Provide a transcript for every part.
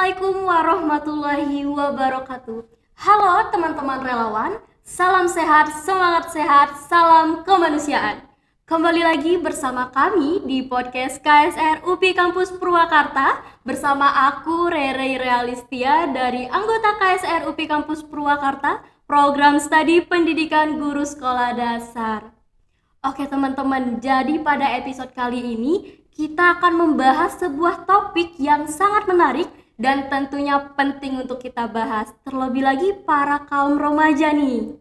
Assalamualaikum warahmatullahi wabarakatuh. Halo teman-teman relawan, salam sehat, salam kemanusiaan. Kembali lagi bersama kami di podcast KSR UPI Kampus Purwakarta bersama aku Rere Realistia dari anggota KSR UPI Kampus Purwakarta, Program Studi Pendidikan Guru Sekolah Dasar. Oke teman-teman, jadi pada episode kali ini kita akan membahas sebuah topik yang sangat menarik dan tentunya penting untuk kita bahas, terlebih lagi para kaum remaja nih.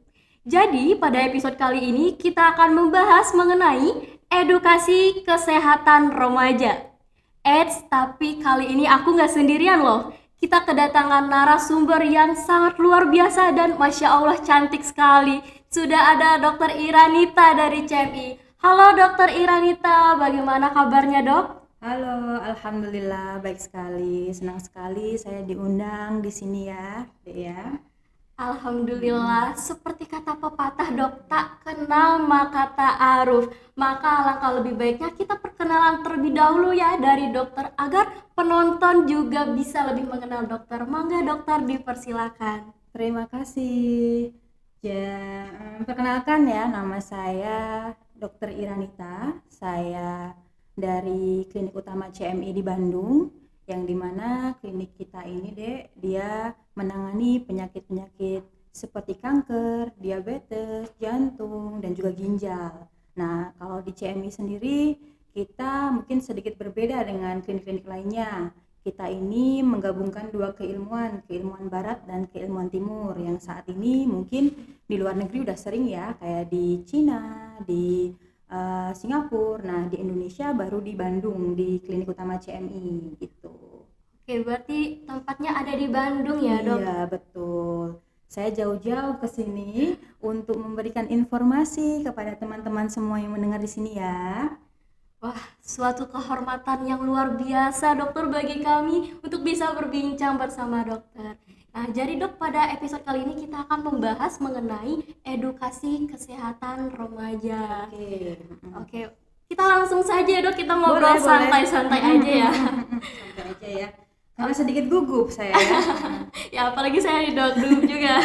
Jadi pada episode kali ini kita akan membahas mengenai edukasi kesehatan remaja. Tapi kali ini aku nggak sendirian loh. Kita kedatangan narasumber yang sangat luar biasa dan Masya Allah cantik sekali. Sudah ada Dr. Iranita dari CMI. Halo Dr. Iranita, bagaimana kabarnya dok? Halo, alhamdulillah baik sekali. Senang sekali saya diundang di sini ya, Dek ya. Alhamdulillah, seperti kata pepatah dok, tak kenal maka tak aruf. Maka alangkah lebih baiknya kita perkenalan terlebih dahulu ya dari dokter agar penonton juga bisa lebih mengenal dokter. Mangga dokter dipersilakan. Terima kasih. Perkenalkan ya, nama saya Dr. Iranita. Saya dari Klinik Utama CMI di Bandung, yang dimana klinik kita ini Dek, dia menangani penyakit-penyakit seperti kanker, diabetes, jantung, dan juga ginjal. Nah, kalau di CMI sendiri kita mungkin sedikit berbeda dengan klinik-klinik lainnya. Kita ini menggabungkan dua keilmuan barat dan keilmuan timur, yang saat ini mungkin di luar negeri udah sering ya, kayak di Cina, di Singapura. Nah, di Indonesia baru di Bandung di Klinik Utama CMI gitu. Oke, berarti tempatnya ada di Bandung ya dok? Iya, betul. Saya jauh-jauh ke sini untuk memberikan informasi kepada teman-teman semua yang mendengar di sini ya. Wah, suatu kehormatan yang luar biasa dokter bagi kami untuk bisa berbincang bersama dokter. Nah, jadi dok, pada episode kali ini kita akan membahas mengenai edukasi kesehatan remaja. Oke, kita langsung saja dok, kita ngobrol santai-santai aja ya. Santai aja ya. Karena sedikit gugup saya ya. Ya, apalagi saya di dok juga.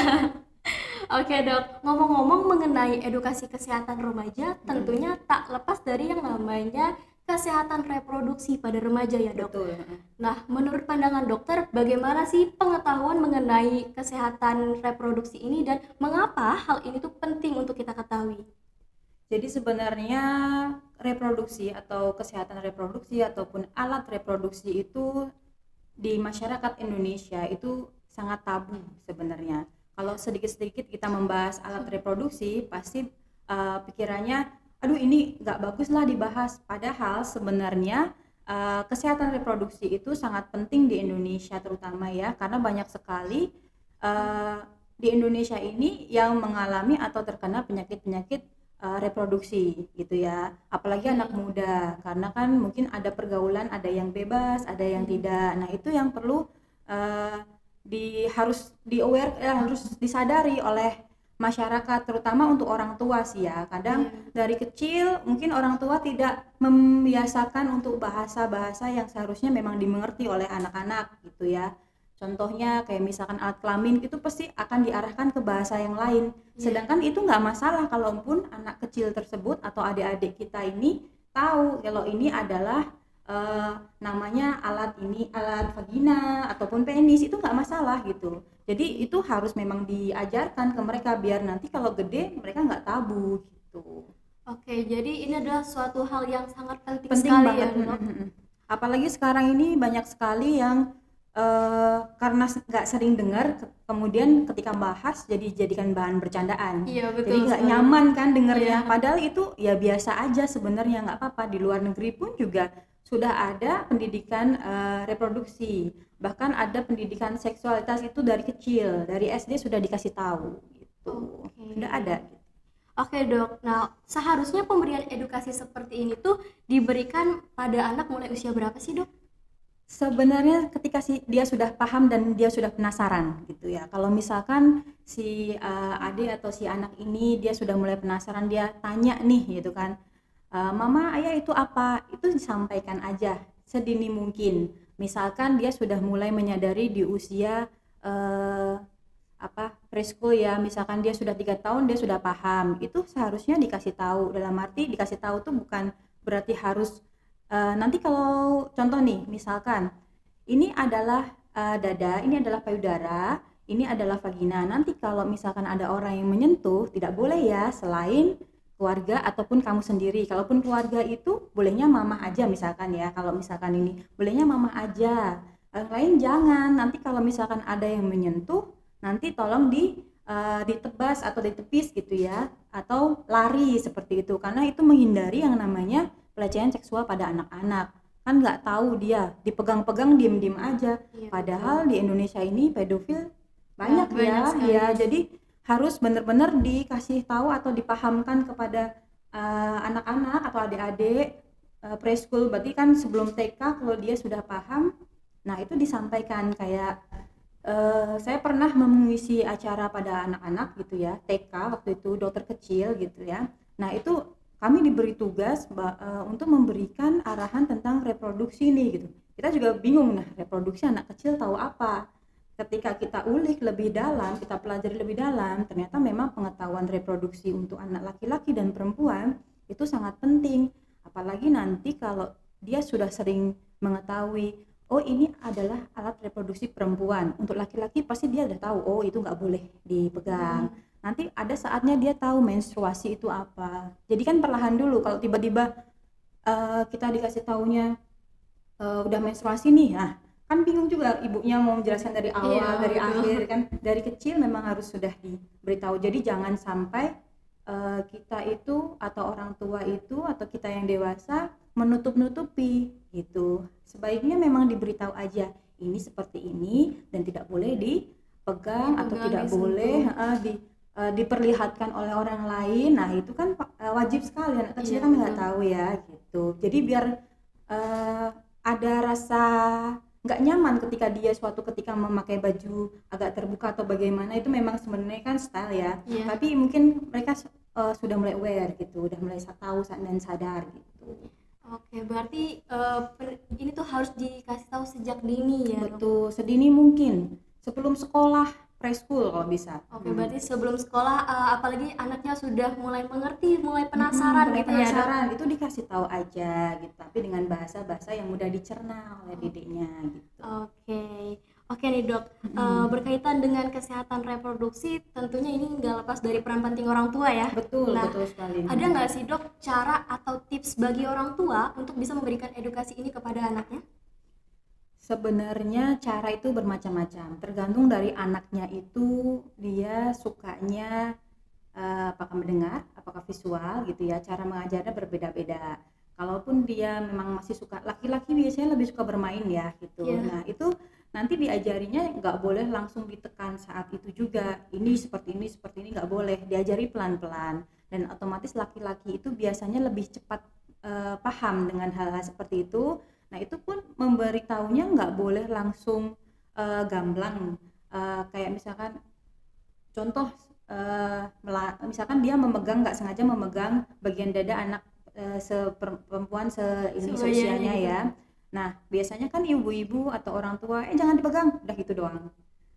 Oke dok, ngomong-ngomong mengenai edukasi kesehatan remaja, tentunya tak lepas dari yang namanya kesehatan reproduksi pada remaja ya dok. Betul. Nah, menurut pandangan dokter, bagaimana sih pengetahuan mengenai kesehatan reproduksi ini dan mengapa hal ini tuh penting untuk kita ketahui? Jadi sebenarnya reproduksi atau kesehatan reproduksi ataupun alat reproduksi itu di masyarakat Indonesia itu sangat tabu sebenarnya. Kalau sedikit-sedikit kita membahas alat reproduksi, pasti pikirannya, aduh ini nggak bagus lah dibahas. Padahal sebenarnya kesehatan reproduksi itu sangat penting di Indonesia terutama ya, karena banyak sekali di Indonesia ini yang mengalami atau terkena penyakit-penyakit reproduksi gitu ya, apalagi anak muda, karena kan mungkin ada pergaulan, ada yang bebas, ada yang tidak. Nah itu yang perlu harus disadari oleh masyarakat, terutama untuk orang tua sih ya. Kadang dari kecil mungkin orang tua tidak membiasakan untuk bahasa-bahasa yang seharusnya memang dimengerti oleh anak-anak gitu ya. Contohnya kayak misalkan alat kelamin itu pasti akan diarahkan ke bahasa yang lain. Sedangkan itu nggak masalah kalaupun anak kecil tersebut atau adik-adik kita ini tahu kalau ini adalah namanya alat vagina ataupun penis, itu nggak masalah gitu. Jadi itu harus memang diajarkan ke mereka biar nanti kalau gede mereka nggak tabu gitu. Oke, jadi ini adalah suatu hal yang sangat penting Penting sekali banget ya dok. Apalagi sekarang ini banyak sekali yang karena nggak sering dengar, kemudian ketika bahas jadikan bahan bercandaan. Iya, betul Jadi nggak sekali. nyaman kan dengernya. Iya. Padahal itu ya biasa aja sebenarnya, nggak apa-apa. Di luar negeri pun juga sudah ada pendidikan reproduksi, bahkan ada pendidikan seksualitas itu dari kecil, dari SD sudah dikasih tahu gitu. Sudah ada. Oke dok, nah seharusnya pemberian edukasi seperti ini tuh diberikan pada anak mulai usia berapa sih dok? Sebenarnya ketika dia sudah paham dan dia sudah penasaran gitu ya. Kalau misalkan si adik atau si anak ini dia sudah mulai penasaran, dia tanya nih gitu kan, mama ayah itu apa, itu disampaikan aja sedini mungkin. Misalkan dia sudah mulai menyadari di usia preschool ya, misalkan dia sudah 3 tahun dia sudah paham, itu seharusnya dikasih tahu. Dalam arti dikasih tahu tuh bukan berarti harus nanti kalau contoh nih, misalkan ini adalah dada, ini adalah payudara, ini adalah vagina. Nanti kalau misalkan ada orang yang menyentuh, tidak boleh ya selain keluarga ataupun kamu sendiri. Kalaupun keluarga itu bolehnya mama aja misalkan ya. Kalau misalkan ini bolehnya mama aja. Yang lain jangan. Nanti kalau misalkan ada yang menyentuh, nanti tolong ditebas atau ditepis gitu ya, atau lari seperti itu, karena itu menghindari yang namanya pelecehan seksual pada anak-anak. Kan nggak tahu dia dipegang-pegang diem-diem aja. Iya, Padahal di Indonesia ini pedofil banyak banyak sekali. ya, jadi harus benar-benar dikasih tahu atau dipahamkan kepada anak-anak atau adik-adik preschool. Berarti kan sebelum TK kalau dia sudah paham, nah itu disampaikan kayak saya pernah mengisi acara pada anak-anak gitu ya, TK waktu itu, dokter kecil gitu ya. Nah itu kami diberi tugas untuk memberikan arahan tentang reproduksi nih gitu. Kita juga bingung, nah reproduksi anak kecil tahu apa? Ketika kita ulik lebih dalam, kita pelajari lebih dalam, ternyata memang pengetahuan reproduksi untuk anak laki-laki dan perempuan itu sangat penting. Apalagi nanti kalau dia sudah sering mengetahui, oh ini adalah alat reproduksi perempuan. Untuk laki-laki pasti dia udah tahu, oh itu nggak boleh dipegang. Nanti ada saatnya dia tahu menstruasi itu apa. Jadi kan perlahan dulu. Kalau tiba-tiba kita dikasih taunya udah menstruasi nih, nah kan bingung juga ibunya mau menjelaskan dari awal, Iya, dari betul. akhir kan. Dari kecil memang harus sudah diberitahu. Jadi jangan sampai kita itu atau orang tua itu atau kita yang dewasa menutup-nutupi gitu. Sebaiknya memang diberitahu aja, ini seperti ini dan tidak boleh dipegang atau tidak boleh diperlihatkan oleh orang lain. Nah itu kan wajib sekali, anak kecil Iya, kan nggak betul. tahu ya gitu. Jadi biar ada rasa nggak nyaman ketika dia suatu ketika memakai baju agak terbuka atau bagaimana, itu memang sebenarnya kan style ya. Iya. Tapi mungkin mereka sudah mulai aware gitu, udah mulai tahu dan sadar gitu. Oke, berarti ini tuh harus dikasih tahu sejak dini ya, Dok? Betul, sedini mungkin sebelum sekolah preschool kalau bisa. Oke, berarti sebelum sekolah, apalagi anaknya sudah mulai mengerti, mulai penasaran Mulai gitu ya, Dok? penasaran, itu dikasih tahu aja gitu, tapi dengan bahasa-bahasa yang mudah dicerna oleh didiknya gitu. Oke. Oke nih, Dok. Berkaitan dengan kesehatan reproduksi, tentunya ini nggak lepas dari peran penting orang tua ya. Betul, Nah, betul sekali. ada nggak sih, Dok, cara atau tips bagi orang tua untuk bisa memberikan edukasi ini kepada anaknya? Sebenarnya cara itu bermacam-macam, tergantung dari anaknya itu dia sukanya apakah mendengar, apakah visual gitu ya. Cara mengajarnya berbeda-beda. Kalaupun dia memang masih suka, laki-laki biasanya lebih suka bermain ya gitu. Iya. Nah itu nanti diajarinya nggak boleh langsung ditekan saat itu juga. Ini seperti ini nggak boleh. Diajari pelan-pelan. Dan otomatis laki-laki itu biasanya lebih cepat paham dengan hal-hal seperti itu. Nah itu pun memberitahunya nggak boleh langsung gamblang. Kayak misalkan contoh misalkan dia nggak sengaja memegang bagian dada anak perempuan ini seusianya gitu. ya. Nah biasanya kan ibu-ibu atau orang tua jangan dipegang, udah gitu doang.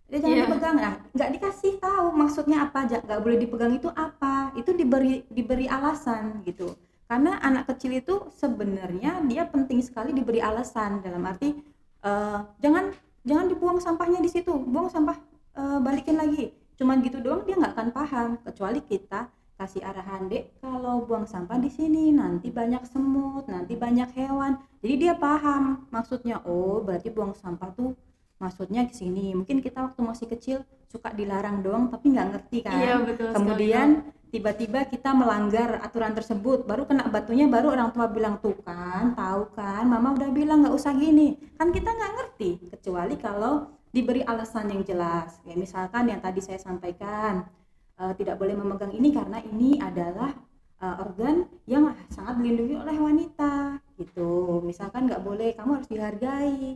Dia jangan Iya. dipegang, nah nggak dikasih tahu maksudnya apa aja, nggak boleh dipegang itu apa, itu diberi alasan gitu. Karena anak kecil itu sebenarnya dia penting sekali diberi alasan, dalam arti jangan dibuang sampahnya di situ, buang sampah balikin lagi, cuman gitu doang dia nggak akan paham. Kecuali kita kasih arahan, dek kalau buang sampah di sini nanti banyak semut, nanti banyak hewan, jadi dia paham maksudnya. Oh berarti buang sampah tuh maksudnya ke sini. Mungkin kita waktu masih kecil suka dilarang doang tapi nggak ngerti kan. Iya, betul sekali, Kemudian tiba-tiba kita melanggar aturan tersebut, baru kena batunya, baru orang tua bilang tuh kan, tahu kan mama udah bilang nggak usah gini. Kan kita nggak ngerti, kecuali kalau diberi alasan yang jelas. Ya misalkan yang tadi saya sampaikan, tidak boleh memegang ini karena ini adalah organ yang sangat dilindungi oleh wanita gitu. Misalkan nggak boleh, kamu harus dihargai.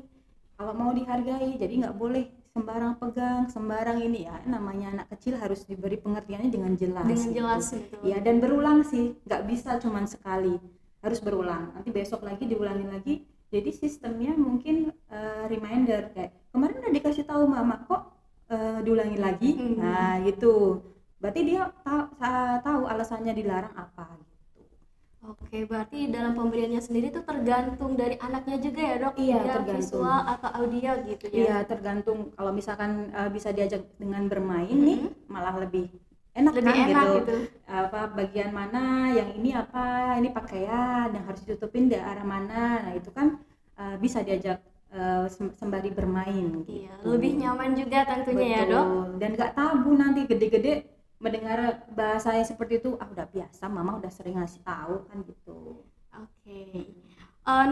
Kalau mau dihargai, jadi nggak boleh sembarang pegang, sembarang ini ya. Namanya anak kecil harus diberi pengertiannya dengan jelas. Dengan gitu. jelas betul. Ya, dan berulang sih, nggak bisa cuman sekali, harus berulang. Nanti besok lagi diulangin lagi. Jadi sistemnya mungkin reminder kayak kemarin udah dikasih tahu mama kok diulangi lagi. Nah gitu, berarti dia tahu alasannya dilarang apa gitu. Oke, berarti dalam pemberiannya sendiri itu tergantung dari anaknya juga ya dok? Iya, Dia tergantung. visual atau audio gitu ya? Iya, tergantung. Kalau misalkan bisa diajak dengan bermain nih, malah lebih enak Lebih kan enak gitu. gitu. Apa bagian mana yang ini, apa ini pakaian yang harus ditutupin di arah mana. Nah itu kan bisa diajak sembari bermain gitu. Iya, lebih nyaman juga tentunya ya dok? Betul. Dan nggak tabu nanti gede-gede mendengar bahasa yang seperti itu, udah biasa, mama udah sering ngasih tahu kan gitu. Oke.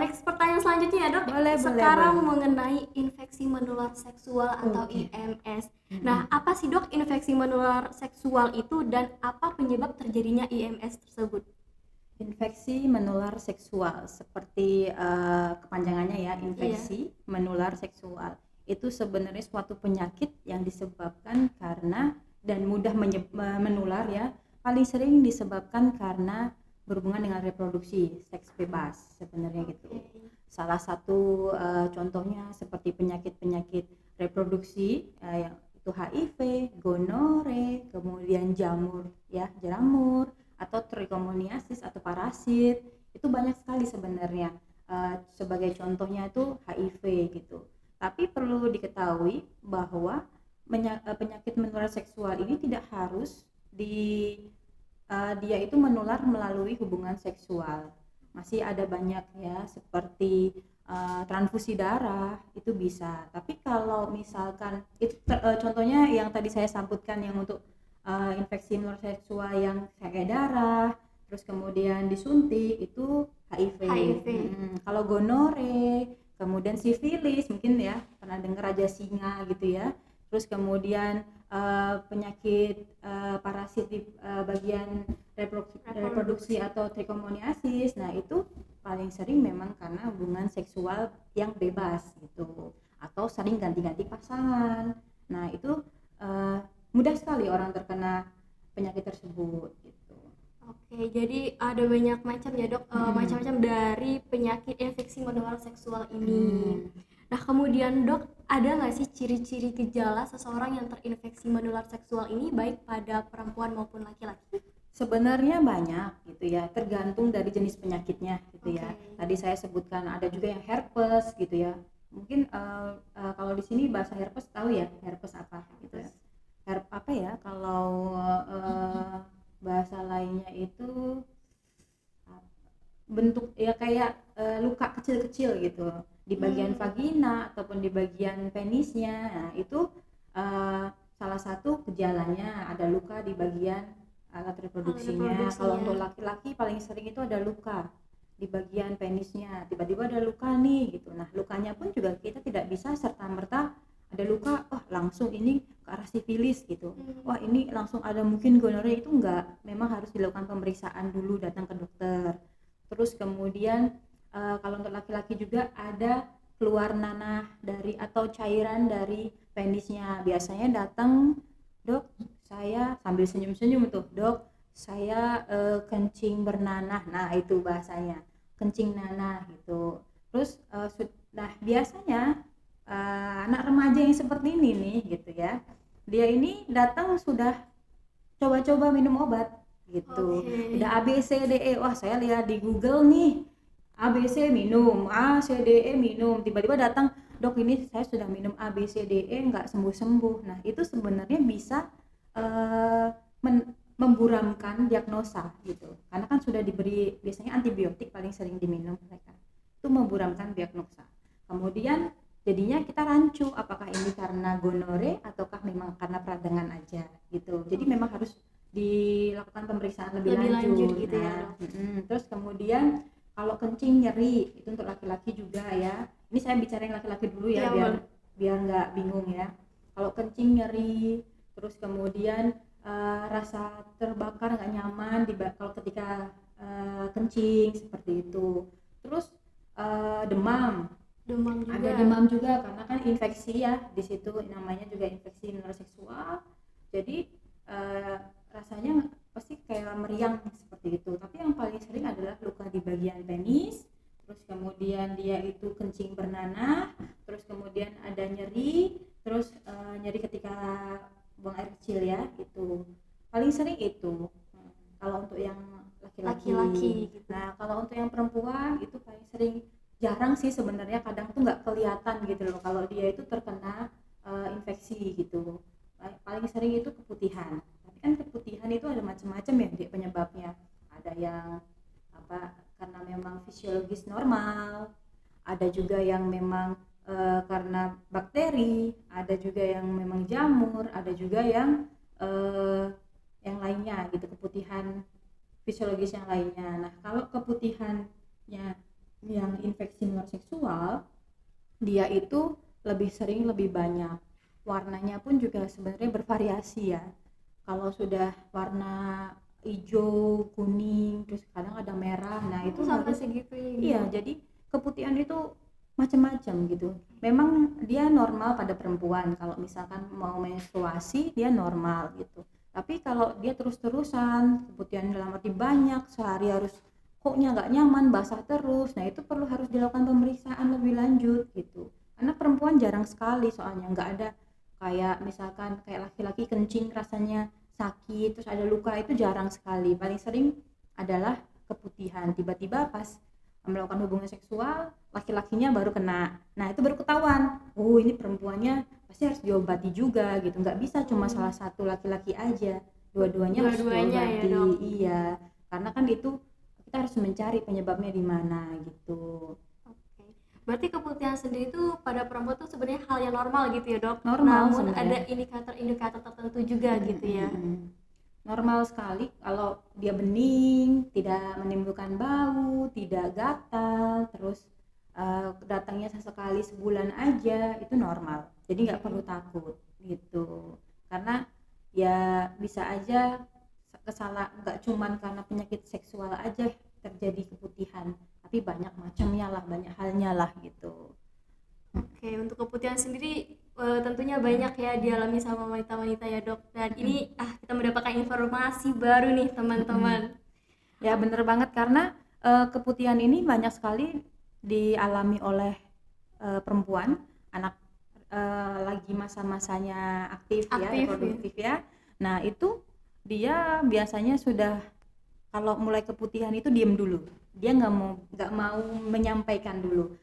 Next pertanyaan selanjutnya ya dok. Boleh. Sekarang mengenai infeksi menular seksual atau Oke. IMS. Nah, apa sih dok infeksi menular seksual itu dan apa penyebab terjadinya IMS tersebut? Infeksi menular seksual seperti kepanjangannya ya, infeksi menular seksual itu sebenarnya suatu penyakit yang disebabkan karena dan mudah menular ya, paling sering disebabkan karena berhubungan dengan reproduksi seks bebas sebenarnya gitu. Salah satu contohnya seperti penyakit-penyakit reproduksi yang itu HIV, gonore, kemudian jamur atau trichomoniasis atau parasit, itu banyak sekali sebenarnya. Sebagai contohnya itu HIV gitu. Tapi perlu diketahui bahwa penyakit menular seksual ini tidak harus dia itu menular melalui hubungan seksual. Masih ada banyak ya, seperti transfusi darah itu bisa. Tapi kalau misalkan itu contohnya yang tadi saya sebutkan yang untuk infeksi menular seksual yang kayak darah, terus kemudian disuntik itu HIV. Kalau gonore, kemudian sifilis mungkin ya pernah dengar raja singa gitu ya. Terus kemudian penyakit parasit di bagian reproduksi atau trichomoniasis. Nah, itu paling sering memang karena hubungan seksual yang bebas gitu, atau sering ganti-ganti pasangan. Nah, itu mudah sekali orang terkena penyakit tersebut gitu. Oke, jadi ada banyak macam ya dok, macam-macam dari penyakit infeksi menular seksual ini. Nah kemudian dok, ada nggak sih ciri-ciri gejala seseorang yang terinfeksi menular seksual ini baik pada perempuan maupun laki-laki? Sebenarnya banyak gitu ya, tergantung dari jenis penyakitnya gitu ya. Tadi saya sebutkan ada juga yang herpes gitu ya. Mungkin kalau di sini bahasa herpes tahu ya, herpes apa gitu ya. Apa ya kalau bahasa lainnya itu bentuk ya kayak luka kecil-kecil gitu di bagian vagina ataupun di bagian penisnya. Nah, itu salah satu gejalanya ada luka di bagian alat reproduksinya. Kalau untuk laki-laki paling sering itu ada luka di bagian penisnya, tiba-tiba ada luka nih gitu. Nah, lukanya pun juga kita tidak bisa serta-merta ada luka, langsung ini ke arah sifilis gitu. Wah, ini langsung ada mungkin gonore, itu enggak. Memang harus dilakukan pemeriksaan dulu, datang ke dokter. Terus kemudian kalau untuk laki-laki juga ada keluar nanah dari atau cairan dari penisnya. Biasanya datang, dok, saya sambil senyum-senyum tuh, dok, saya kencing bernanah. Nah, itu bahasanya, kencing nanah gitu. Terus nah biasanya anak remaja yang seperti ini nih gitu ya, dia ini datang sudah coba-coba minum obat gitu. Udah A B C D E, wah saya lihat di Google nih A B C minum, A C D E minum, tiba-tiba datang, dok ini saya sudah minum A B C D E nggak sembuh-sembuh. Nah, itu sebenarnya bisa memburamkan diagnosa gitu, karena kan sudah diberi biasanya antibiotik paling sering diminum mereka, itu memburamkan diagnosa. Kemudian jadinya kita rancu apakah ini karena gonore ataukah memang karena peradangan aja gitu. Jadi memang harus dilakukan pemeriksaan lebih lanjut gitu ya. Terus kemudian kalau kencing nyeri itu untuk laki-laki juga ya. Ini saya bicarain laki-laki dulu ya, biar nggak bingung ya. Kalau kencing nyeri, terus kemudian rasa terbakar nggak nyaman kalau ketika kencing seperti itu. Terus demam juga. Ada demam juga karena kan infeksi ya, di situ namanya juga infeksi menular seksual. Jadi rasanya pasti kayak meriang seperti itu. Tapi yang paling sering adalah luka di bagian penis, terus kemudian dia itu kencing bernanah, terus terus kemudian ada nyeri, terus nyeri ketika buang air kecil ya, itu paling sering itu. Kalau untuk yang laki-laki gitu. nah kalau untuk yang perempuan itu paling sering, jarang sih sebenarnya, kadang tuh nggak kelihatan gitu loh kalau dia itu terkena infeksi gitu. Paling sering itu keputihan, tapi kan keputihan itu ada macam-macam ya penyebabnya. Ada yang apa karena memang fisiologis normal, ada juga yang memang karena bakteri, ada juga yang memang jamur, ada juga yang lainnya gitu, keputihan fisiologis yang lainnya. Nah kalau keputihannya yang infeksi menular seksual, dia itu lebih sering, lebih banyak, warnanya pun juga sebenarnya bervariasi ya. Kalau sudah warna hijau, kuning, terus kadang ada merah, nah itu sampai harus segitu ya. iya, jadi keputihan itu macam-macam gitu. Memang dia normal pada perempuan, kalau misalkan mau menstruasi dia normal gitu. Tapi kalau dia terus-terusan keputihan dalam arti banyak, sehari harus koknya nggak nyaman, basah terus, nah itu harus dilakukan pemeriksaan lebih lanjut gitu. Karena perempuan jarang sekali soalnya, nggak ada kayak misalkan kayak laki-laki kencing rasanya sakit terus ada luka, itu jarang sekali. Paling sering adalah keputihan, tiba-tiba pas melakukan hubungan seksual laki-lakinya baru kena, nah itu baru ketahuan, oh ini perempuannya pasti harus diobati juga gitu. Nggak bisa cuma salah satu laki-laki aja, dua-duanya harus diobati. Ya, Dok? Iya, karena kan itu kita harus mencari penyebabnya di mana gitu. Oke. Berarti keputihan sendiri itu pada perempuan tuh sebenarnya hal yang normal gitu ya, Dok? Normal Namun sebenarnya. ada indikator-indikator tertentu juga gitu ya. Normal sekali kalau dia bening, tidak menimbulkan bau, tidak gatal, terus datangnya sesekali sebulan aja, itu normal. Jadi nggak perlu takut gitu. Karena ya bisa aja nggak cuman karena penyakit seksual aja terjadi keputihan, tapi banyak macamnya lah, banyak halnya lah gitu. Oke, untuk keputihan sendiri tentunya banyak ya dialami sama wanita-wanita ya, Dok. Dan ini kita mendapatkan informasi baru nih, teman-teman. Ya bener banget, karena keputihan ini banyak sekali dialami oleh perempuan, anak lagi masa-masanya aktif ya, reproduktif ya. Nah itu dia biasanya sudah, kalau mulai keputihan itu diem dulu, dia nggak mau menyampaikan dulu.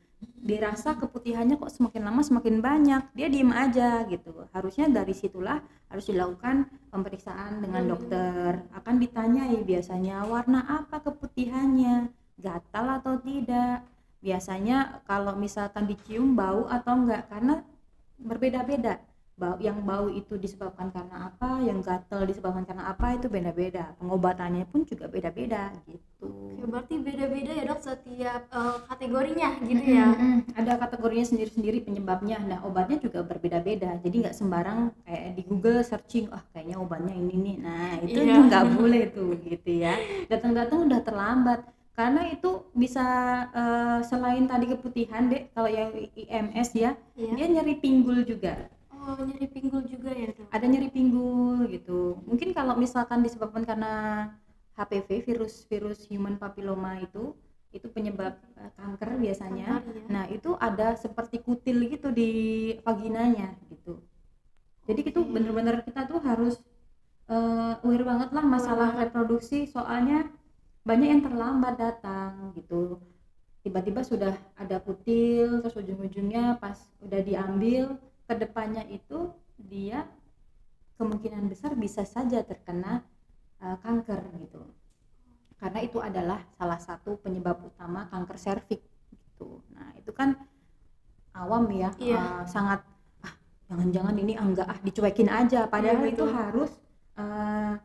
Dirasa keputihannya kok semakin lama semakin banyak, dia diem aja gitu. Harusnya dari situlah harus dilakukan pemeriksaan dengan dokter. Akan ditanyai biasanya warna apa keputihannya, gatal atau tidak. Biasanya kalau misalkan dicium bau atau enggak, karena berbeda-beda. Bau itu disebabkan karena apa, yang gatal disebabkan karena apa, itu beda-beda. Pengobatannya pun juga beda-beda gitu. Oke, berarti beda-beda ya, Dok, setiap kategorinya gitu ya. Ada kategorinya sendiri-sendiri penyebabnya. Nah obatnya juga berbeda-beda, jadi nggak sembarang kayak di Google searching, kayaknya obatnya ini nih, nah itu nggak boleh tuh gitu ya. Datang-datang udah terlambat, karena itu bisa selain tadi keputihan deh, kalau yang IMS ya, dia nyeri pinggul juga. Oh, nyeri pinggul juga ya, Dok? Ada nyeri pinggul gitu. Mungkin kalau misalkan disebabkan karena HPV, virus human papilloma, itu penyebab kanker biasanya. Kanker, ya. Nah itu ada seperti kutil gitu di vaginanya gitu. Jadi itu bener-bener kita tuh harus aware banget lah masalah reproduksi, soalnya banyak yang terlambat datang gitu. Tiba-tiba sudah ada kutil, terus ujung-ujungnya pas udah diambil, kedepannya itu dia kemungkinan besar bisa saja terkena kanker gitu. Karena itu adalah salah satu penyebab utama kanker serviks gitu. Nah itu kan awam ya, sangat jangan-jangan ini enggak, dicuekin aja, padahal itu harus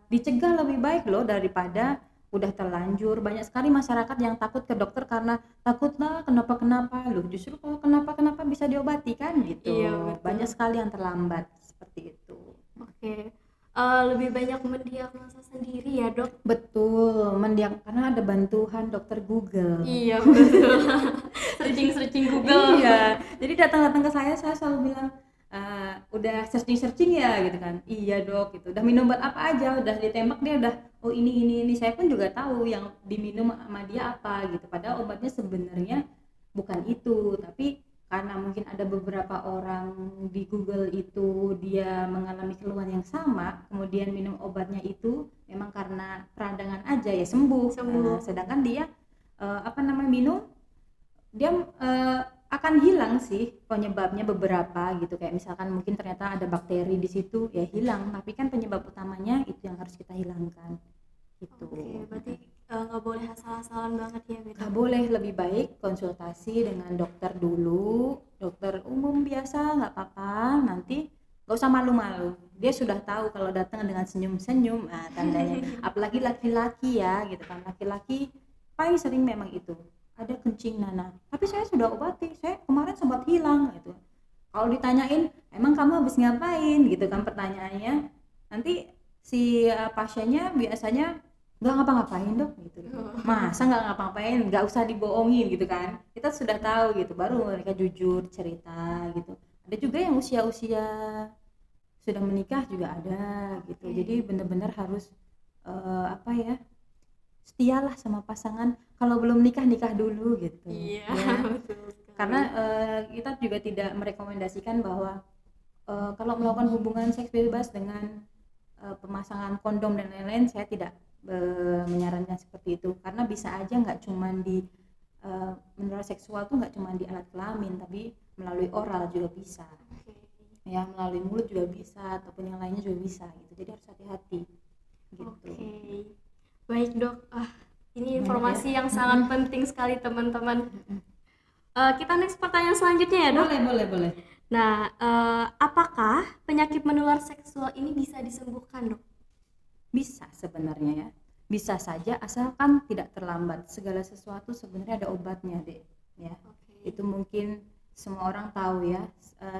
dicegah lebih baik loh daripada udah terlanjur. Banyak sekali masyarakat yang takut ke dokter karena takutlah kenapa loh, justru kalau kenapa bisa diobati kan gitu. Banyak sekali yang terlambat seperti itu. Oke. Lebih banyak mendiagnosa sendiri ya, Dok? Betul, karena ada bantuan dokter Google. Iya betul. searching Google. Iya, jadi datang ke saya selalu bilang, udah searching ya gitu kan. Iya dok, gitu. Udah minum obat apa aja, udah ditembak dia udah, oh ini. Saya pun juga tahu yang diminum sama dia apa gitu. Padahal obatnya sebenarnya bukan itu, tapi karena mungkin ada beberapa orang di Google itu dia mengalami keluhan yang sama, kemudian minum obatnya itu memang karena peradangan aja ya sembuh. Sedangkan dia minum dia akan hilang sih penyebabnya beberapa gitu, kayak misalkan mungkin ternyata ada bakteri di situ ya hilang, tapi kan penyebab utamanya itu yang harus kita hilangkan gitu. Oke, berarti nggak boleh asal-asalan banget ya gitu. Nggak boleh, lebih baik konsultasi dengan dokter dulu, dokter umum biasa nggak apa-apa, nanti nggak usah malu-malu, dia sudah tahu kalau datang dengan senyum-senyum, tandanya apalagi laki-laki ya gitu kan, laki-laki paling sering memang itu ada kencing nanah, tapi saya sudah obati, saya kemarin sempat hilang gitu. Kalau ditanyain emang kamu habis ngapain gitu kan pertanyaannya, nanti si pasiennya biasanya nggak ngapa-ngapain dok gitu. Masa nggak ngapa-ngapain, nggak usah dibohongin gitu kan, kita sudah tahu gitu, baru mereka jujur cerita gitu. Ada juga yang usia-usia sudah menikah juga ada gitu. Jadi benar-benar harus setialah sama pasangan, kalau belum nikah dulu gitu. Iya, Ya. betul sekali. Karena kita juga tidak merekomendasikan bahwa kalau melakukan hubungan seks bebas dengan pemasangan kondom dan lain-lain, saya tidak menyarankan seperti itu, karena bisa aja nggak cuman di menular seksual tuh nggak cuman di alat kelamin, tapi melalui oral juga bisa. Ya, melalui mulut juga bisa, ataupun yang lainnya juga bisa gitu. Jadi harus hati-hati gitu. Oke. Baik dok, ini informasi yang sangat penting sekali teman-teman. Kita next pertanyaan selanjutnya ya dok. Boleh. Nah, apakah penyakit menular seksual ini bisa disembuhkan dok? Bisa sebenarnya ya, bisa saja asalkan tidak terlambat. Segala sesuatu sebenarnya ada obatnya deh ya. Itu mungkin semua orang tahu ya,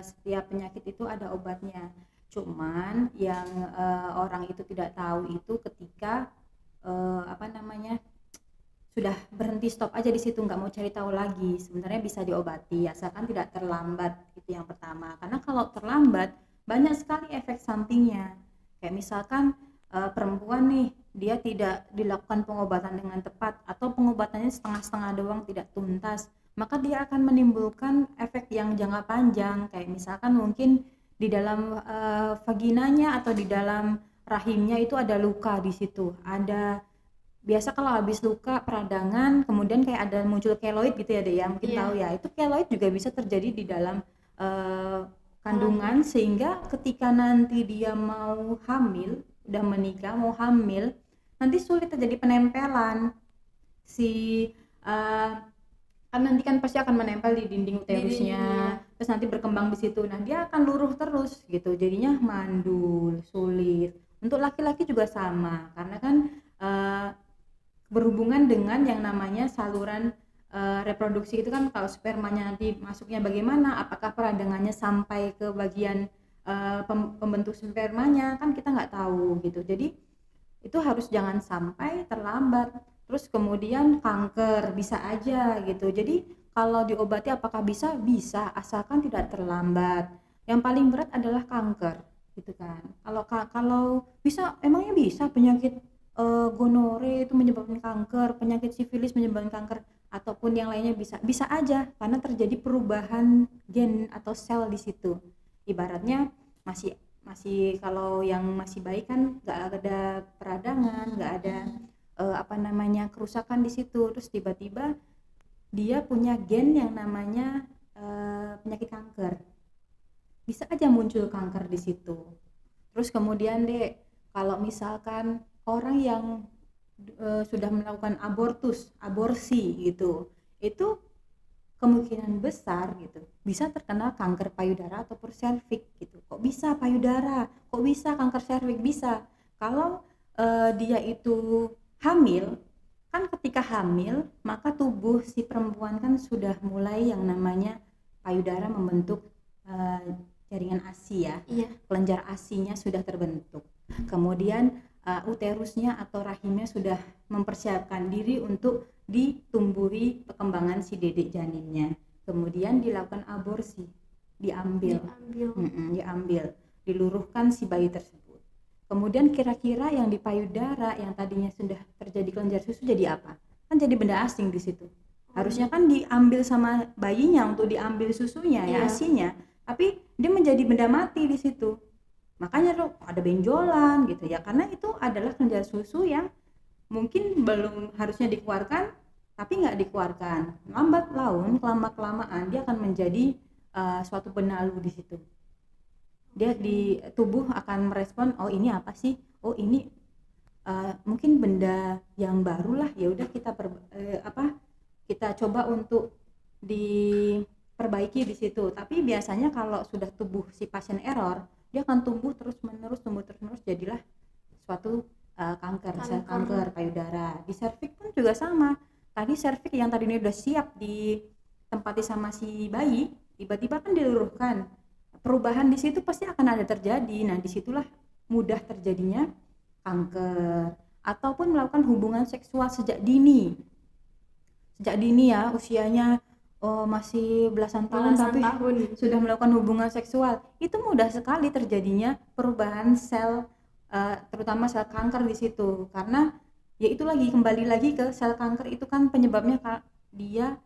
setiap penyakit itu ada obatnya. Cuman yang orang itu tidak tahu itu ketika sudah berhenti, stop aja di situ, nggak mau cari tahu lagi. Sebenarnya bisa diobati asalkan tidak terlambat, itu yang pertama. Karena kalau terlambat banyak sekali efek sampingnya. Kayak misalkan perempuan nih, dia tidak dilakukan pengobatan dengan tepat, atau pengobatannya setengah-setengah doang, tidak tuntas, maka dia akan menimbulkan efek yang jangka panjang. Kayak misalkan mungkin di dalam vaginanya atau di dalam rahimnya itu ada luka di situ. Biasa kalau habis luka peradangan, kemudian kayak ada muncul keloid gitu ya deh ya, mungkin tahu ya, itu keloid juga bisa terjadi di dalam kandungan, sehingga ketika nanti dia mau hamil, udah menikah mau hamil, nanti sulit terjadi penempelan kan nanti kan pasti akan menempel di dinding uterusnya, terus nanti berkembang di situ. Nah dia akan luruh terus gitu, jadinya mandul, sulit. Untuk laki-laki juga sama, karena kan berhubungan dengan yang namanya saluran reproduksi itu kan, kalau spermanya nanti masuknya bagaimana, apakah peradangannya sampai ke bagian pembentuk spermanya, kan kita nggak tahu gitu. Jadi itu harus jangan sampai terlambat. Terus kemudian kanker bisa aja gitu. Jadi kalau diobati apakah bisa? Bisa, asalkan tidak terlambat. Yang paling berat adalah kanker gitu kan. Kalau bisa, emangnya bisa penyakit gonore itu menyebabkan kanker, penyakit sifilis menyebabkan kanker, ataupun yang lainnya bisa aja, karena terjadi perubahan gen atau sel di situ. Ibaratnya masih kalau yang masih baik kan nggak ada peradangan, nggak ada kerusakan di situ, terus tiba-tiba dia punya gen yang namanya penyakit kanker, bisa aja muncul kanker di situ. Terus kemudian kalau misalkan orang yang sudah melakukan aborsi gitu, itu kemungkinan besar gitu bisa terkena kanker payudara ataupun serviks gitu. Kok bisa payudara? Kok bisa kanker serviks? Bisa kalau dia itu hamil. Kan ketika hamil, maka tubuh si perempuan kan sudah mulai yang namanya payudara membentuk jaringan ASI ya. Iya. Kelenjar ASI-nya sudah terbentuk. Kemudian uterusnya atau rahimnya sudah mempersiapkan diri untuk ditumbuhi perkembangan si dedek janinnya. Kemudian dilakukan aborsi, diambil, diluruhkan si bayi tersebut. Kemudian kira-kira yang di payudara yang tadinya sudah terjadi kelenjar susu jadi apa? Kan jadi benda asing di situ. Harusnya kan diambil sama bayinya untuk diambil susunya ya, Iya. ASI-nya, tapi dia menjadi benda mati di situ. Makanya tuh ada benjolan gitu ya, karena itu adalah kelenjar susu yang mungkin belum harusnya dikeluarkan tapi nggak dikeluarkan. Lambat laun, kelamaan dia akan menjadi suatu benalu di situ. Dia di tubuh akan merespon, oh ini apa sih? Oh ini mungkin benda yang baru lah, ya udah kita coba untuk diperbaiki di situ. Tapi biasanya kalau sudah tubuh si pasien error, dia akan tumbuh terus menerus jadilah suatu kanker, sel kanker payudara. Di serviks pun juga sama. Tadi serviks yang tadinya udah siap ditempati sama si bayi, tiba-tiba kan diluruhkan. Perubahan di situ pasti akan ada terjadi. Nah, disitulah mudah terjadinya kanker ataupun melakukan hubungan seksual sejak dini ya, usianya masih belasan tahun tapi sudah melakukan hubungan seksual. Itu mudah sekali terjadinya perubahan sel, terutama sel kanker di situ. Karena ya itu lagi, kembali lagi ke sel kanker itu kan penyebabnya dia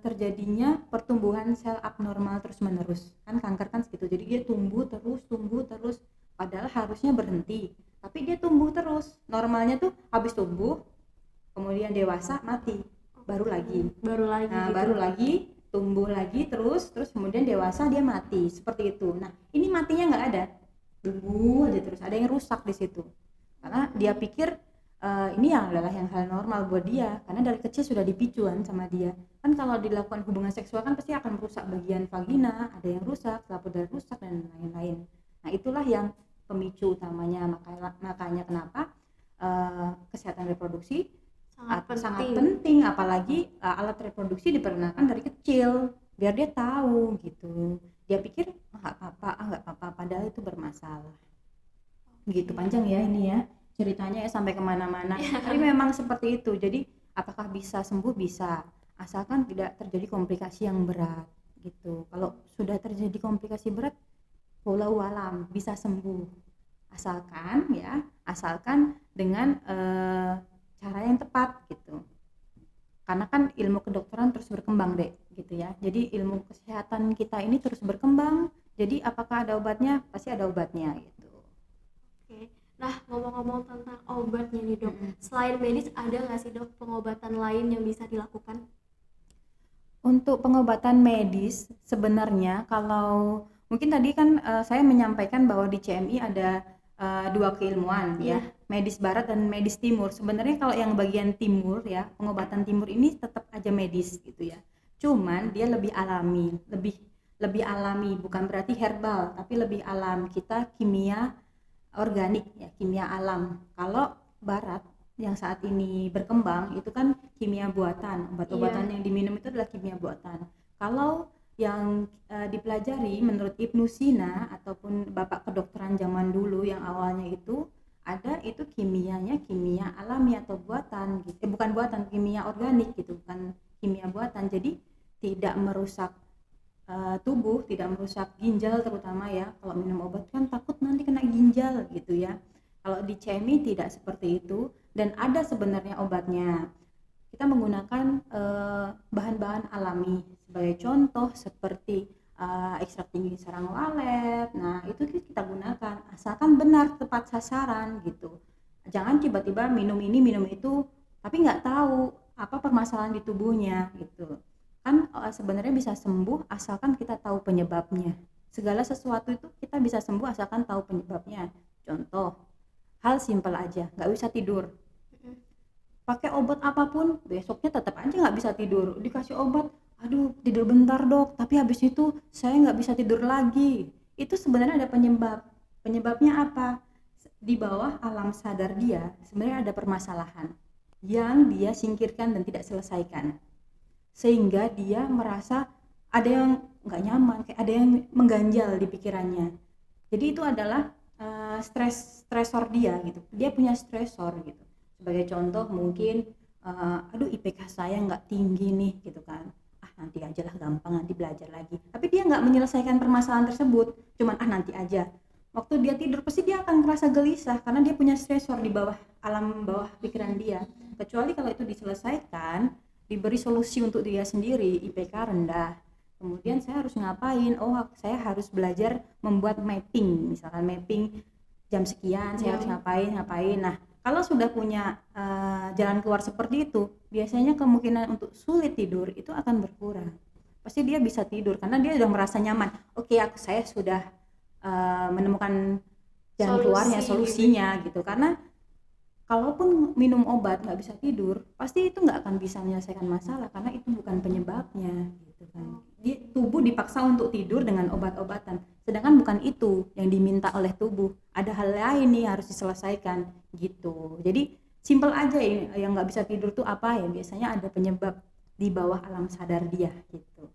terjadinya pertumbuhan sel abnormal terus menerus. Kan kanker kan segitu, jadi dia tumbuh terus padahal harusnya berhenti, tapi dia tumbuh terus. Normalnya tuh habis tumbuh kemudian dewasa mati, baru lagi gitu. baru lagi tumbuh lagi terus kemudian dewasa dia mati, seperti itu. Nah, ini matinya nggak ada, tumbuh aja terus, ada yang rusak di situ karena dia pikir ini adalah yang hal normal buat dia, karena dari kecil sudah dipicuan sama dia. Kan kalau dilakukan hubungan seksual kan pasti akan merusak bagian vagina, ada yang rusak, selaput darah rusak dan lain-lain. Nah, itulah yang pemicu utamanya. Makanya kenapa kesehatan reproduksi sangat penting, apalagi alat reproduksi diperkenalkan dari kecil biar dia tahu gitu. Dia pikir nggak apa-apa, padahal itu bermasalah. Gitu, panjang ya ini ya ceritanya ya, sampai kemana-mana. Tapi memang seperti itu. Jadi apakah bisa sembuh? Bisa, asalkan tidak terjadi komplikasi yang berat gitu. Kalau sudah terjadi komplikasi berat, wallahu alam bisa sembuh, asalkan dengan cara yang tepat gitu. Karena kan ilmu kedokteran terus berkembang deh gitu ya. Jadi ilmu kesehatan kita ini terus berkembang. Jadi apakah ada obatnya? Pasti ada obatnya gitu. Oke. Nah, ngomong-ngomong tentang obatnya nih dok, selain medis ada nggak sih dok pengobatan lain yang bisa dilakukan? Untuk pengobatan medis sebenarnya, kalau mungkin tadi kan saya menyampaikan bahwa di CMI ada dua keilmuan ya, medis barat dan medis timur. Sebenarnya kalau yang bagian timur ya, pengobatan timur ini tetap aja medis gitu ya. Cuman dia lebih alami, lebih alami, bukan berarti herbal, tapi lebih alam. Kita kimia organik ya, kimia alam. Kalau barat yang saat ini berkembang itu kan kimia buatan, obat-obatan yang diminum itu adalah kimia buatan. Kalau yang dipelajari menurut Ibnu Sina ataupun bapak kedokteran zaman dulu yang awalnya itu ada, itu kimianya kimia alami atau buatan gitu. Bukan buatan, kimia organik gitu, bukan kimia buatan. Jadi tidak merusak tubuh, tidak merusak ginjal terutama ya. Kalau minum obat kan takut nanti kena ginjal gitu ya. Kalau di CMI tidak seperti itu, dan ada sebenarnya obatnya. Kita menggunakan bahan-bahan alami, sebagai contoh seperti ekstrak tinggi sarang walet. Nah, itu kita gunakan asalkan benar, tepat sasaran gitu. Jangan tiba-tiba minum ini minum itu tapi nggak tahu apa permasalahan di tubuhnya gitu. Kan sebenarnya bisa sembuh asalkan kita tahu penyebabnya. Segala sesuatu itu kita bisa sembuh asalkan tahu penyebabnya. Contoh, hal simpel aja, nggak bisa tidur, pakai obat apapun besoknya tetap aja nggak bisa tidur. Dikasih obat, aduh tidur bentar dok, tapi habis itu saya nggak bisa tidur lagi. Itu sebenarnya ada penyebabnya apa? Di bawah alam sadar dia sebenarnya ada permasalahan yang dia singkirkan dan tidak selesaikan, sehingga dia merasa ada yang nggak nyaman, kayak ada yang mengganjal di pikirannya. Jadi itu adalah stresor dia gitu. Dia punya stresor gitu. Sebagai contoh mungkin aduh IPK saya nggak tinggi nih gitu kan, nanti aja lah, gampang, nanti belajar lagi. Tapi dia nggak menyelesaikan permasalahan tersebut, cuman nanti aja. Waktu dia tidur pasti dia akan merasa gelisah karena dia punya stresor di bawah alam bawah pikiran dia. Kecuali kalau itu diselesaikan, diberi solusi untuk dia sendiri, IPK rendah. Kemudian saya harus ngapain? Oh, saya harus belajar membuat mapping, misalkan mapping jam sekian saya harus ngapain. Nah, kalau sudah punya jalan keluar seperti itu, biasanya kemungkinan untuk sulit tidur itu akan berkurang. Pasti dia bisa tidur karena dia sudah merasa nyaman. Oke, saya sudah menemukan jalan keluarnya, solusinya gitu. Karena kalaupun minum obat nggak bisa tidur, pasti itu nggak akan bisa menyelesaikan masalah karena itu bukan penyebabnya gitu kan. Tubuh dipaksa untuk tidur dengan obat-obatan, sedangkan bukan itu yang diminta oleh tubuh. Ada hal lain nih harus diselesaikan gitu. Jadi simpel aja ini, yang nggak bisa tidur tuh apa ya? Biasanya ada penyebab di bawah alam sadar dia gitu.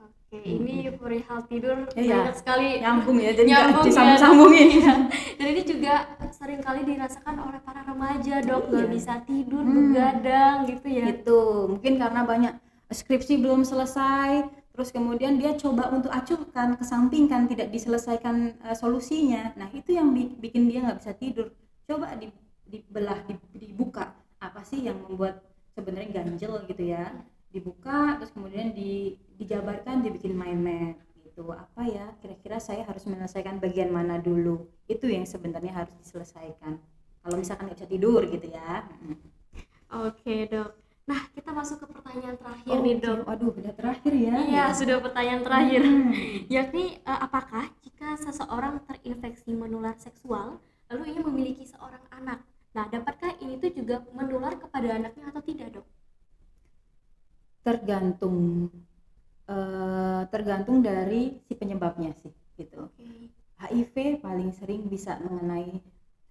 Oke, ini perihal tidur banyak sekali nyambung ya, jadi nggak disambung-sambungin ya. Dan ini juga sering kali dirasakan oleh para remaja, Dok, nggak bisa tidur, begadang gitu ya. Itu mungkin karena banyak skripsi belum selesai, terus kemudian dia coba untuk acuhkan, kesampingkan, tidak diselesaikan solusinya. Nah, itu yang bikin dia nggak bisa tidur. Coba dibelah, dibuka, apa sih yang membuat sebenarnya ganjel gitu ya. Dibuka, terus kemudian dijabarkan, dibikin mind map gitu. Apa ya, kira-kira saya harus menyelesaikan bagian mana dulu. Itu yang sebenarnya harus diselesaikan. Kalau misalkan nggak bisa tidur gitu ya. Oke, Dok. Nah, kita masuk ke pertanyaan terakhir nih, Dok. Waduh, udah terakhir ya? Iya, sudah pertanyaan terakhir. Yakni, apakah jika seseorang terinfeksi menular seksual, lalu ia memiliki seorang anak, nah dapatkah ini tuh juga menular kepada anaknya atau tidak, Dok? Tergantung dari si penyebabnya sih, gitu. HIV paling sering bisa mengenai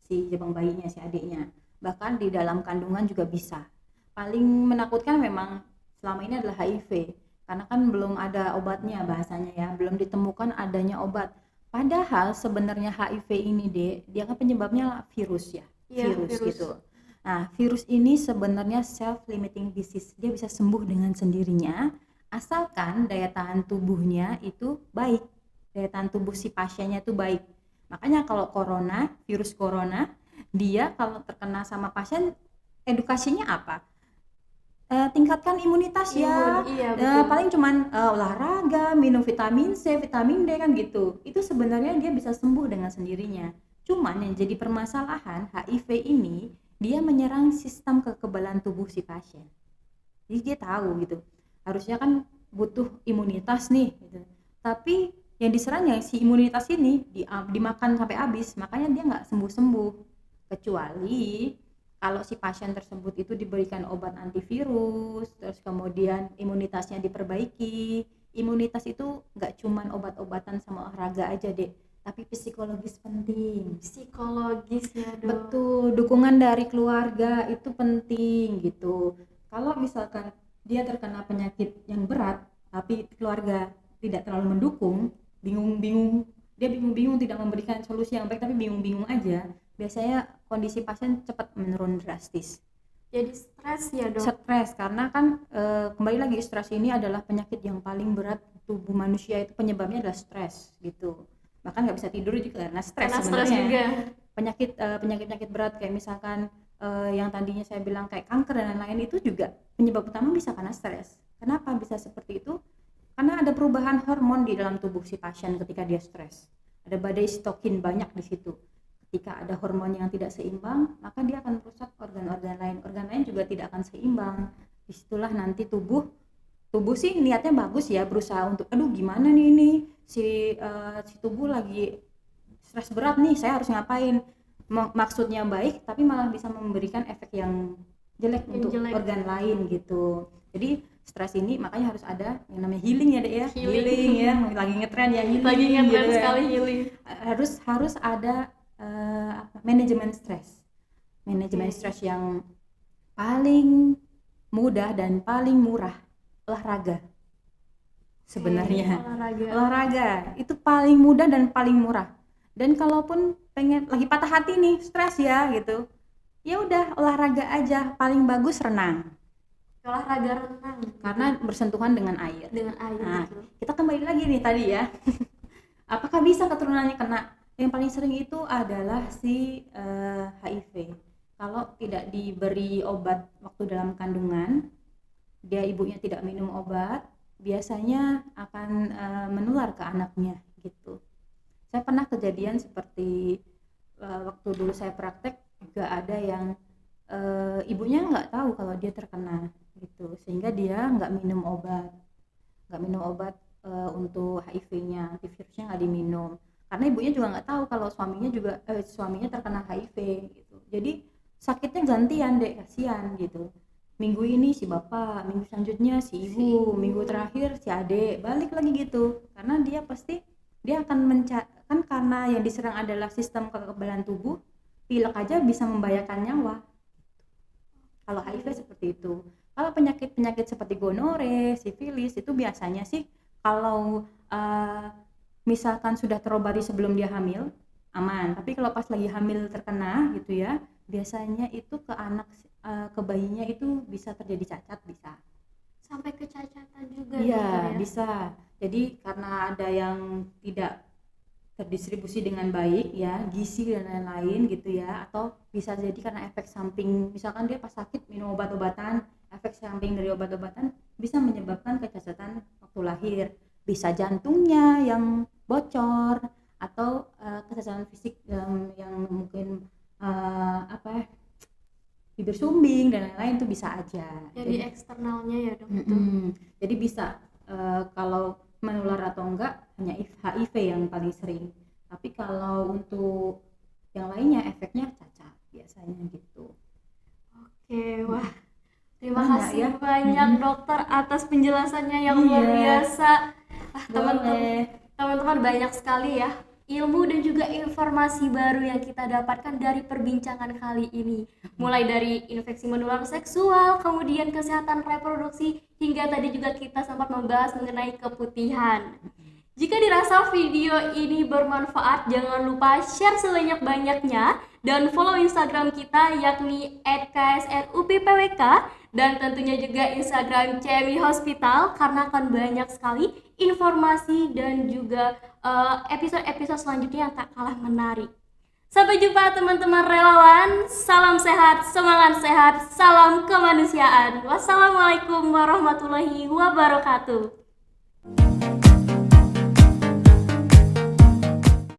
si jabang bayinya, si adiknya. Bahkan di dalam kandungan juga bisa. Paling menakutkan memang selama ini adalah HIV, karena kan belum ada obatnya bahasanya ya, belum ditemukan adanya obat. Padahal sebenarnya HIV ini dia kan penyebabnya virus ya, virus gitu. Nah, virus ini sebenarnya self-limiting disease, dia bisa sembuh dengan sendirinya asalkan daya tahan tubuhnya itu baik, daya tahan tubuh si pasiennya itu baik. Makanya kalau virus corona, dia kalau terkena sama pasien, edukasinya apa? Tingkatkan imunitas ya. Paling cuman olahraga, minum vitamin C, vitamin D kan gitu. Itu sebenarnya dia bisa sembuh dengan sendirinya. Cuman yang jadi permasalahan HIV ini, dia menyerang sistem kekebalan tubuh si pasien. Jadi dia tahu gitu. Harusnya kan butuh imunitas nih gitu. Tapi yang diserang yang si imunitas ini dimakan sampai habis, makanya dia nggak sembuh-sembuh. Kecuali kalau si pasien tersebut itu diberikan obat antivirus, terus kemudian imunitasnya diperbaiki. Imunitas itu nggak cuman obat-obatan sama olahraga aja deh, tapi psikologis penting. Psikologis ya, Dok. Betul, dukungan dari keluarga itu penting gitu. Kalau misalkan dia terkena penyakit yang berat, tapi keluarga tidak terlalu mendukung, bingung-bingung tidak memberikan solusi yang baik, tapi bingung-bingung aja, biasanya kondisi pasien cepat menurun drastis. Jadi stres ya, Dok? Stres, karena kan kembali lagi stres ini adalah penyakit yang paling berat tubuh manusia, itu penyebabnya adalah stres gitu. Bahkan nggak bisa tidur juga karena stres sebenarnya. Penyakit berat kayak misalkan yang tadinya saya bilang kayak kanker dan lain-lain, itu juga penyebab utama bisa karena stres. Kenapa bisa seperti itu? Karena ada perubahan hormon di dalam tubuh si pasien ketika dia stres. Ada badai sitokin banyak di situ. Ketika ada hormon yang tidak seimbang, maka dia akan merusak organ-organ lain. Organ lain juga tidak akan seimbang. Disitulah nanti tubuh sih niatnya bagus ya, berusaha untuk gimana nih ini si tubuh lagi stres berat nih, saya harus ngapain. Maksudnya baik, tapi malah bisa memberikan efek yang jelek untuk organ lain gitu. Jadi stres ini makanya harus ada yang namanya healing ya, Dek ya. Healing ya, lagi ngetren ya healing. Lagi ngetren gitu sekali healing. Harus ada manajemen stres. Manajemen stres yang paling mudah dan paling murah, olahraga. Sebenarnya olahraga itu paling mudah dan paling murah. Dan kalaupun pengen lagi patah hati nih, stres ya gitu, ya udah olahraga aja, paling bagus renang. Olahraga renang karena bersentuhan dengan air. Nah, kita kembali lagi nih tadi ya. Apakah bisa keturunannya kena? Yang paling sering itu adalah si HIV. Kalau tidak diberi obat waktu dalam kandungan, ibunya tidak minum obat, biasanya akan menular ke anaknya gitu. Saya pernah kejadian seperti waktu dulu saya praktek juga ada yang ibunya nggak tahu kalau dia terkena gitu, sehingga dia nggak minum obat untuk HIV-nya, antivirusnya nggak diminum karena ibunya juga nggak tahu kalau suaminya terkena HIV gitu. Jadi sakitnya gantian deh, kasihan gitu. Minggu ini si bapak, minggu selanjutnya si ibu, minggu terakhir si adik, balik lagi gitu. Karena dia akan kan karena yang diserang adalah sistem kekebalan tubuh, pilek aja bisa membahayakan nyawa. Kalau HIV seperti itu. Kalau penyakit seperti gonore, sifilis itu biasanya sih kalau misalkan sudah terobati sebelum dia hamil, aman. Tapi kalau pas lagi hamil terkena gitu ya, biasanya itu ke anak ke bayinya itu bisa terjadi cacat, bisa. Sampai kecacatan juga Iya, ya? bisa. Jadi karena ada yang tidak terdistribusi dengan baik ya, gizi dan lain-lain gitu ya, atau bisa jadi karena efek samping, misalkan dia pas sakit minum obat-obatan, efek samping dari obat-obatan bisa menyebabkan kecacatan waktu lahir, bisa jantungnya yang bocor atau kecacatan fisik yang mungkin bibir sumbing dan lain-lain itu bisa aja. Jadi eksternalnya ya dok. Jadi bisa kalau menular atau enggak hanya HIV yang paling sering, tapi kalau untuk yang lainnya efeknya cacat biasanya gitu. Oke, wah terima Banyak kasih ya. banyak dokter atas penjelasannya yang luar biasa. Teman-teman banyak sekali ya ilmu dan juga informasi baru yang kita dapatkan dari perbincangan kali ini. Mulai dari infeksi menular seksual, kemudian kesehatan reproduksi, hingga tadi juga kita sempat membahas mengenai keputihan. Jika dirasa video ini bermanfaat, jangan lupa share sebanyak-banyaknya dan follow Instagram kita yakni @ksnuppwk dan tentunya juga Instagram CMI Hospital karena akan banyak sekali informasi dan juga episode-episode selanjutnya yang tak kalah menarik. Sampai jumpa teman-teman relawan, salam sehat, semangat sehat, salam kemanusiaan. Wassalamualaikum warahmatullahi wabarakatuh.